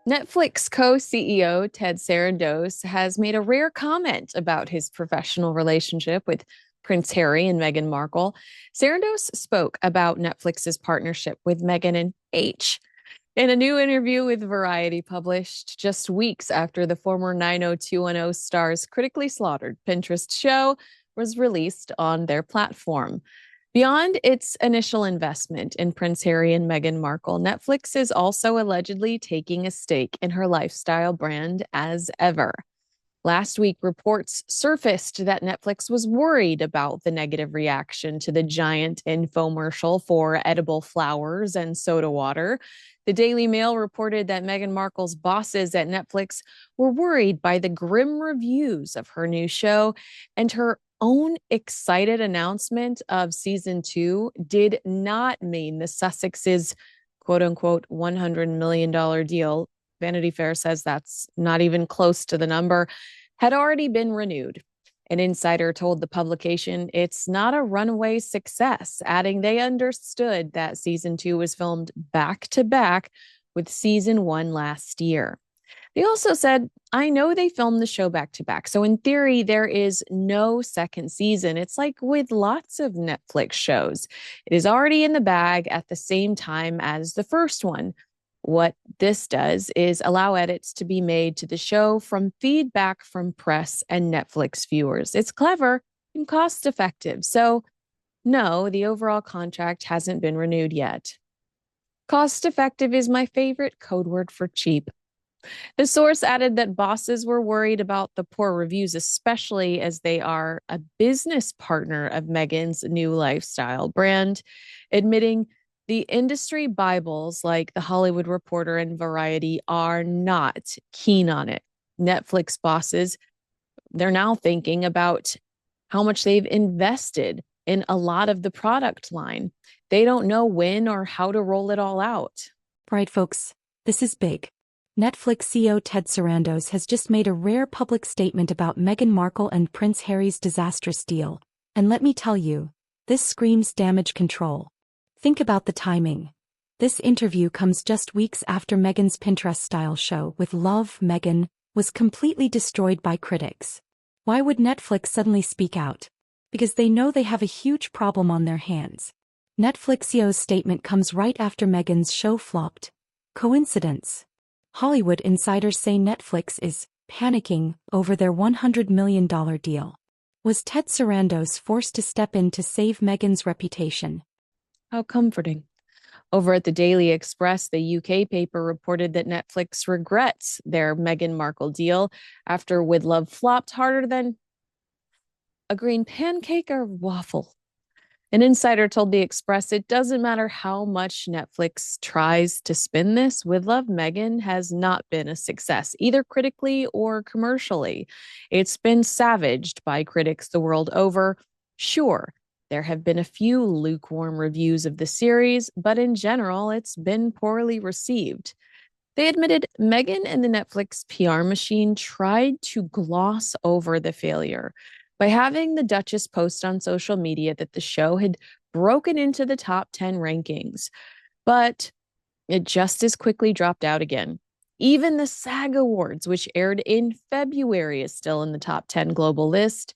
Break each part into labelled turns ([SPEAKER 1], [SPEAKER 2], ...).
[SPEAKER 1] Netflix co-CEO Ted Sarandos has made a rare comment about his professional relationship with Prince Harry and Meghan Markle. Sarandos spoke about Netflix's partnership with Meghan and H in a new interview with Variety, published just weeks after the former 90210 star's critically slaughtered Pinterest show was released on their platform. Beyond its initial investment in Prince Harry and Meghan Markle, Netflix is also allegedly taking a stake in her lifestyle brand as ever. Last week, reports surfaced that Netflix was worried about the negative reaction to the giant infomercial for edible flowers and soda water. The Daily Mail reported that Meghan Markle's bosses at Netflix were worried by the grim reviews of her new show, and her own excited announcement of season 2 did not mean the Sussex's quote unquote $100 million deal. Vanity Fair says that's not even close to the number, had already been renewed. An insider told the publication it's not a runaway success, adding they understood that season 2 was filmed back to back with season 1 last year. They also said, I know they filmed the show back to back. So in theory, there is no second season. It's like with lots of Netflix shows. It is already in the bag at the same time as the first one. What this does is allow edits to be made to the show from feedback from press and Netflix viewers. It's clever and cost effective. So no, the overall contract hasn't been renewed yet. Cost effective is my favorite code word for cheap. The source added that bosses were worried about the poor reviews, especially as they are a business partner of Meghan's new lifestyle brand, admitting the industry Bibles like The Hollywood Reporter and Variety are not keen on it. Netflix bosses, they're now thinking about how much they've invested in a lot of the product line. They don't know when or how to roll it all out.
[SPEAKER 2] Right, folks, this is big. Netflix CEO Ted Sarandos has just made a rare public statement about Meghan Markle and Prince Harry's disastrous deal. And let me tell you, this screams damage control. Think about the timing. This interview comes just weeks after Meghan's Pinterest-style show with Love, Meghan, was completely destroyed by critics. Why would Netflix suddenly speak out? Because they know they have a huge problem on their hands. Netflix CEO's statement comes right after Meghan's show flopped. Coincidence? Hollywood insiders say Netflix is panicking over their $100 million deal. Was Ted Sarandos forced to step in to save Meghan's reputation?
[SPEAKER 1] How comforting. Over at the Daily Express, the UK paper reported that Netflix regrets their Meghan Markle deal after With Love flopped harder than a green pancake or waffle. An insider told the Express it doesn't matter how much Netflix tries to spin this, With Love Meghan has not been a success, either critically or commercially. It's been savaged by critics the world over. Sure, there have been a few lukewarm reviews of the series, but in general, it's been poorly received. They admitted Meghan and the Netflix PR machine tried to gloss over the failure by having the Duchess post on social media that the show had broken into the top 10 rankings, but it just as quickly dropped out again. Even the SAG Awards, which aired in February, is still in the top 10 global list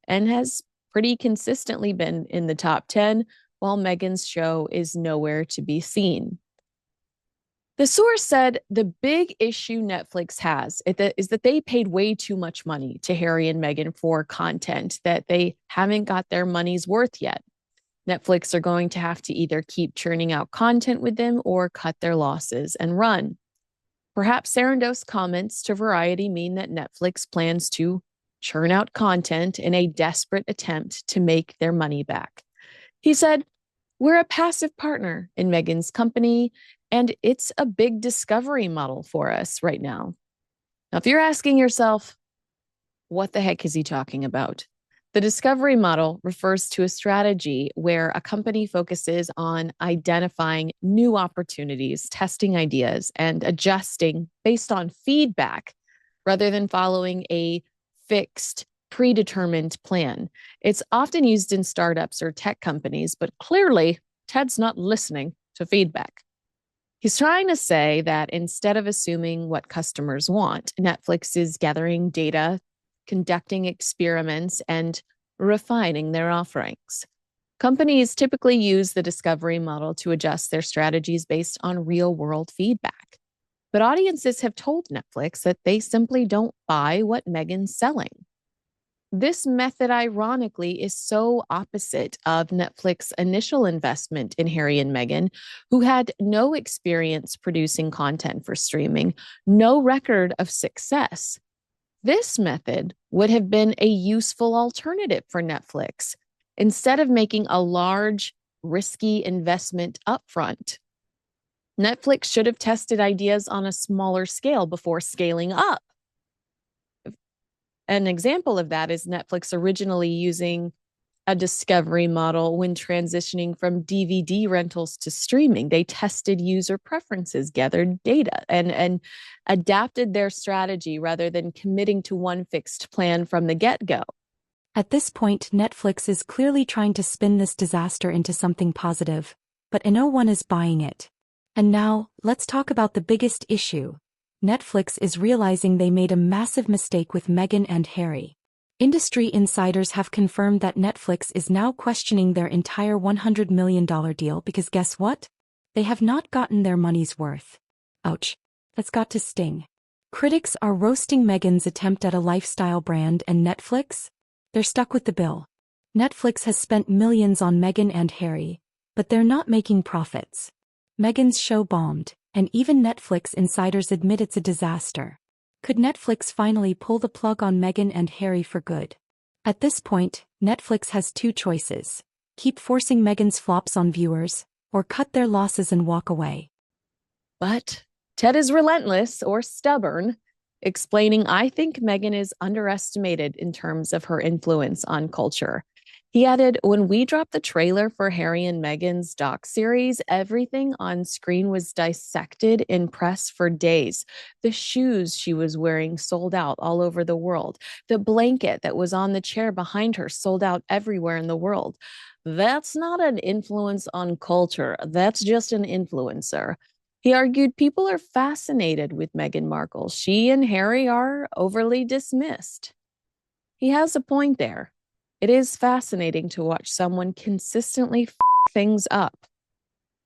[SPEAKER 1] and has pretty consistently been in the top 10, while Meghan's show is nowhere to be seen. The source said the big issue Netflix has is that they paid way too much money to Harry and Meghan for content that they haven't got their money's worth yet. Netflix are going to have to either keep churning out content with them or cut their losses and run. Perhaps Sarandos' comments to Variety mean that Netflix plans to churn out content in a desperate attempt to make their money back. He said, we're a passive partner in Meghan's company, and it's a big discovery model for us right now. Now, if you're asking yourself, what the heck is he talking about? The discovery model refers to a strategy where a company focuses on identifying new opportunities, testing ideas, and adjusting based on feedback rather than following a fixed, predetermined plan. It's often used in startups or tech companies, but clearly Ted's not listening to feedback. He's trying to say that instead of assuming what customers want, Netflix is gathering data, conducting experiments, and refining their offerings. Companies typically use the discovery model to adjust their strategies based on real world feedback. But audiences have told Netflix that they simply don't buy what Meghan's selling. This method, ironically, is so opposite of Netflix's initial investment in Harry and Meghan, who had no experience producing content for streaming, no record of success. This method would have been a useful alternative for Netflix instead of making a large, risky investment upfront. Netflix should have tested ideas on a smaller scale before scaling up. An example of that is Netflix originally using a discovery model when transitioning from DVD rentals to streaming. They tested user preferences, gathered data, and adapted their strategy rather than committing to one fixed plan from the get-go.
[SPEAKER 2] At this point, Netflix is clearly trying to spin this disaster into something positive, but no one is buying it. And now, let's talk about the biggest issue. Netflix is realizing they made a massive mistake with Meghan and Harry. Industry insiders have confirmed that Netflix is now questioning their entire $100 million deal because guess what? They have not gotten their money's worth. Ouch. That's got to sting. Critics are roasting Meghan's attempt at a lifestyle brand, and Netflix? They're stuck with the bill. Netflix has spent millions on Meghan and Harry, but they're not making profits. Meghan's show bombed, and even Netflix insiders admit it's a disaster. Could Netflix finally pull the plug on Meghan and Harry for good? At this point, Netflix has two choices: keep forcing Meghan's flops on viewers, or cut their losses and walk away.
[SPEAKER 1] But Ted is relentless or stubborn, explaining, I think Meghan is underestimated in terms of her influence on culture. He added, when we dropped the trailer for Harry and Meghan's doc-series, everything on screen was dissected in press for days. The shoes she was wearing sold out all over the world. The blanket that was on the chair behind her sold out everywhere in the world. That's not an influence on culture. That's just an influencer. He argued people are fascinated with Meghan Markle. She and Harry are overly dismissed. He has a point there. It is fascinating to watch someone consistently things up.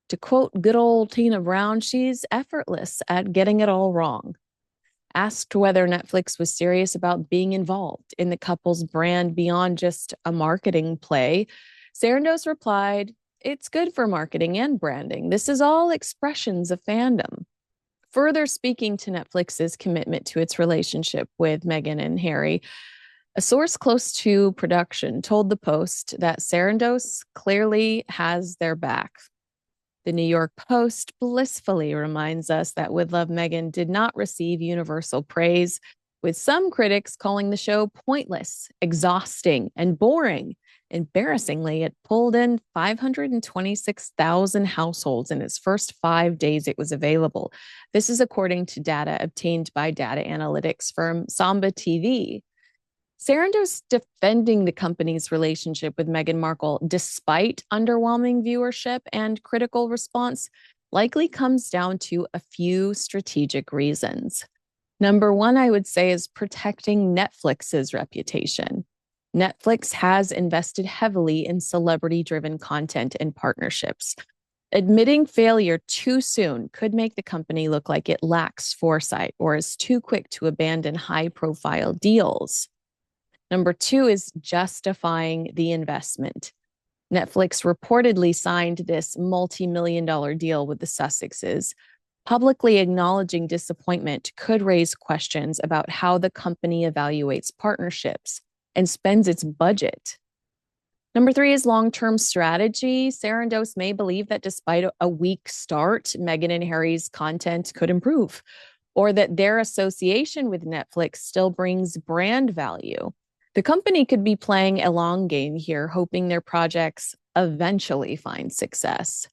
[SPEAKER 1] To quote good old Tina Brown, she's effortless at getting it all wrong. Asked whether Netflix was serious about being involved in the couple's brand beyond just a marketing play, Sarandos replied, it's good for marketing and branding. This is all expressions of fandom. Further speaking to Netflix's commitment to its relationship with Meghan and Harry, a source close to production told the Post that Sarandos clearly has their back. The New York Post blissfully reminds us that With Love Meghan did not receive universal praise, with some critics calling the show pointless, exhausting, and boring. Embarrassingly, it pulled in 526,000 households in its first 5 days it was available. This is according to data obtained by data analytics firm Samba TV. Sarandos defending the company's relationship with Meghan Markle, despite underwhelming viewership and critical response, likely comes down to a few strategic reasons. Number one, I would say, is protecting Netflix's reputation. Netflix has invested heavily in celebrity-driven content and partnerships. Admitting failure too soon could make the company look like it lacks foresight or is too quick to abandon high-profile deals. Number two is justifying the investment. Netflix reportedly signed this multi-million-dollar deal with the Sussexes. Publicly acknowledging disappointment could raise questions about how the company evaluates partnerships and spends its budget. Number three is long-term strategy. Sarandos may believe that despite a weak start, Meghan and Harry's content could improve, or that their association with Netflix still brings brand value. The company could be playing a long game here, hoping their projects eventually find success.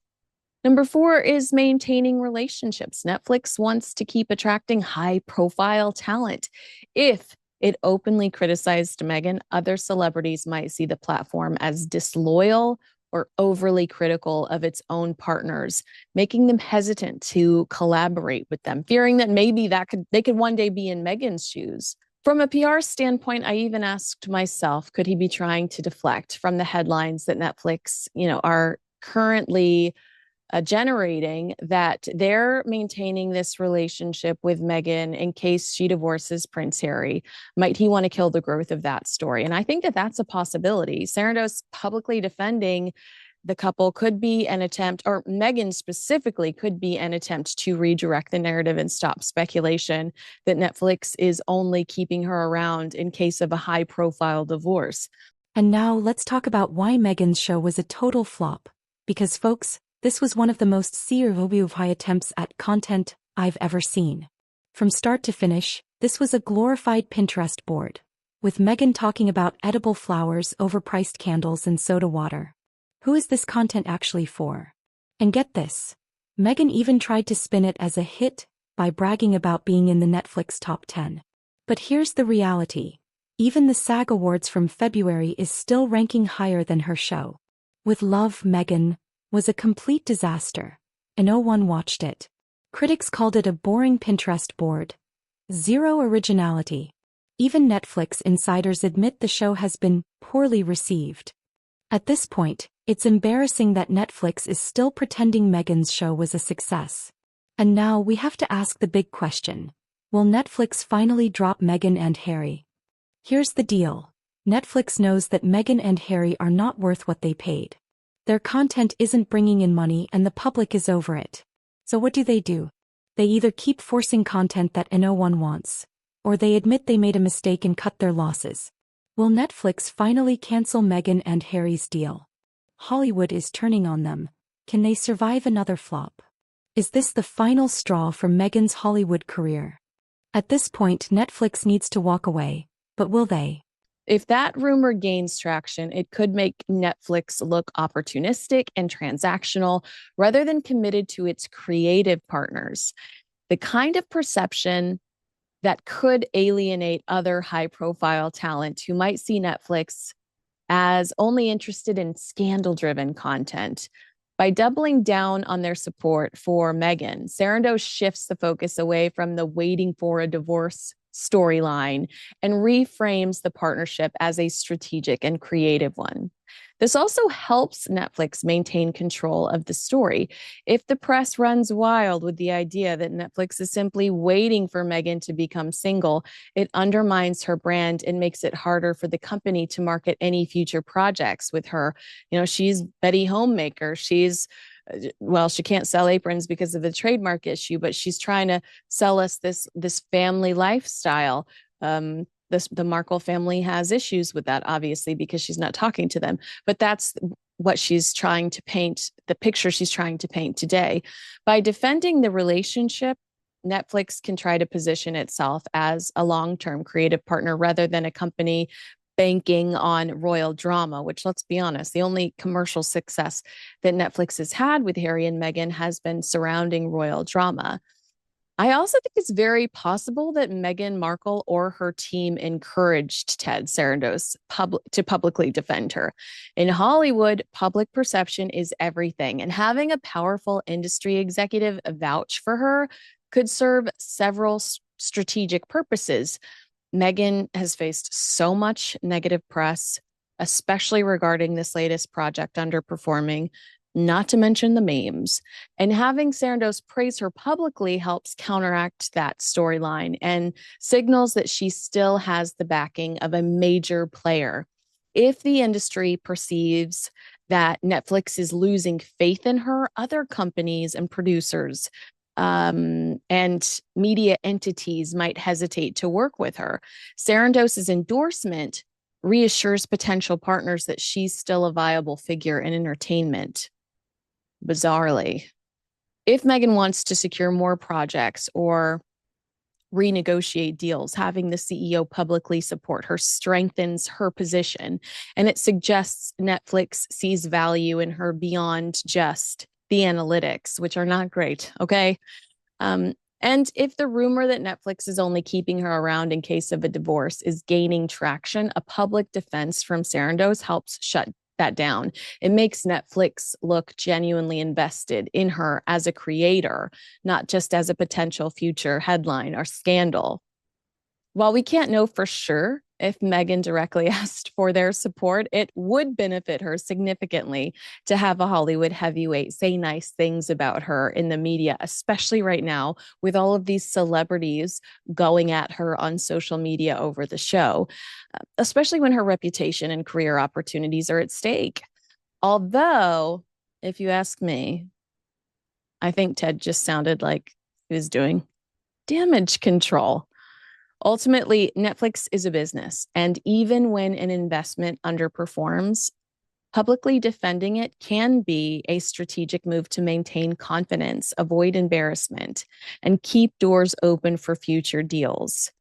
[SPEAKER 1] Number four is maintaining relationships. Netflix wants to keep attracting high-profile talent. If it openly criticized Meghan, other celebrities might see the platform as disloyal or overly critical of its own partners, making them hesitant to collaborate with them, fearing that maybe they could one day be in Meghan's shoes. From a PR standpoint, I even asked myself, could he be trying to deflect from the headlines that Netflix, are currently generating, that they're maintaining this relationship with Meghan in case she divorces Prince Harry? Might he want to kill the growth of that story? And I think that that's a possibility. Sarandos publicly defending the couple could be an attempt, or Meghan specifically could be an attempt to redirect the narrative and stop speculation that Netflix is only keeping her around in case of a high-profile divorce.
[SPEAKER 2] And now let's talk about why Meghan's show was a total flop. Because folks, this was one of the most high attempts at content I've ever seen. From start to finish, this was a glorified Pinterest board, with Meghan talking about edible flowers, overpriced candles, and soda water. Who is this content actually for? And get this, Meghan even tried to spin it as a hit by bragging about being in the Netflix top 10. But here's the reality. Even the SAG Awards from February is still ranking higher than her show. With Love, Meghan was a complete disaster, and no one watched it. Critics called it a boring Pinterest board. Zero originality. Even Netflix insiders admit the show has been poorly received. At this point, it's embarrassing that Netflix is still pretending Meghan's show was a success. And now we have to ask the big question. Will Netflix finally drop Meghan and Harry? Here's the deal. Netflix knows that Meghan and Harry are not worth what they paid. Their content isn't bringing in money and the public is over it. So what do? They either keep forcing content that no one wants, or they admit they made a mistake and cut their losses. Will Netflix finally cancel Meghan and Harry's deal? Hollywood is turning on them. Can they survive another flop? Is this the final straw for Meghan's Hollywood career? At this point, Netflix needs to walk away, but will they?
[SPEAKER 1] If that rumor gains traction, it could make Netflix look opportunistic and transactional rather than committed to its creative partners. The kind of perception that could alienate other high-profile talent who might see Netflix as only interested in scandal-driven content. By doubling down on their support for Meghan, Sarandos shifts the focus away from the waiting for a divorce storyline and reframes the partnership as a strategic and creative one. This also helps Netflix maintain control of the story. If the press runs wild with the idea that Netflix is simply waiting for Meghan to become single, it undermines her brand and makes it harder for the company to market any future projects with her. She's Betty Homemaker. She can't sell aprons because of the trademark issue, but she's trying to sell us this family lifestyle. The Markle family has issues with that, obviously, because she's not talking to them. But that's what she's trying to paint, the picture she's trying to paint today. By defending the relationship, Netflix can try to position itself as a long-term creative partner rather than a company banking on royal drama, which, let's be honest, the only commercial success that Netflix has had with Harry and Meghan has been surrounding royal drama. I also think it's very possible that Meghan Markle or her team encouraged Ted Sarandos to publicly defend her. In Hollywood, public perception is everything, and having a powerful industry executive vouch for her could serve several strategic purposes. Meghan has faced so much negative press, especially regarding this latest project underperforming, not to mention the memes. And having Sarandos praise her publicly helps counteract that storyline and signals that she still has the backing of a major player. If the industry perceives that Netflix is losing faith in her, other companies and producers and media entities might hesitate to work with her. Sarandos's endorsement reassures potential partners that she's still a viable figure in entertainment. Bizarrely, if Meghan wants to secure more projects or renegotiate deals, having the CEO publicly support her strengthens her position, and it suggests Netflix sees value in her beyond just the analytics, which are not great, okay? And if the rumor that Netflix is only keeping her around in case of a divorce is gaining traction, a public defense from Sarandos helps shut that down. It makes Netflix look genuinely invested in her as a creator, not just as a potential future headline or scandal. While we can't know for sure if Meghan directly asked for their support, it would benefit her significantly to have a Hollywood heavyweight say nice things about her in the media, especially right now with all of these celebrities going at her on social media over the show, especially when her reputation and career opportunities are at stake. Although, if you ask me, I think Ted just sounded like he was doing damage control. Ultimately, Netflix is a business, and even when an investment underperforms, publicly defending it can be a strategic move to maintain confidence, avoid embarrassment, and keep doors open for future deals.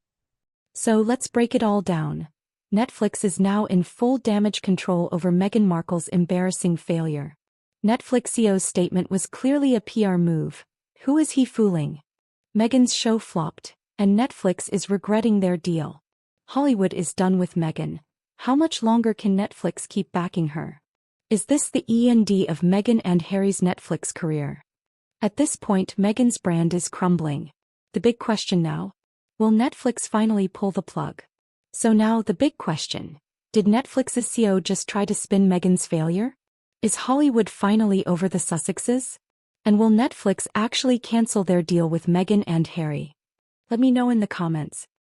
[SPEAKER 2] So let's break it all down. Netflix is now in full damage control over Meghan Markle's embarrassing failure. Netflix CEO's statement was clearly a PR move. Who is he fooling? Meghan's show flopped, and Netflix is regretting their deal. Hollywood is done with Meghan. How much longer can Netflix keep backing her? Is this the end of Meghan and Harry's Netflix career? At this point, Meghan's brand is crumbling. The big question now? Will Netflix finally pull the plug? So now the big question. Did Netflix's CEO just try to spin Meghan's failure? Is Hollywood finally over the Sussexes? And will Netflix actually cancel their deal with Meghan and Harry? Let me know in the comments.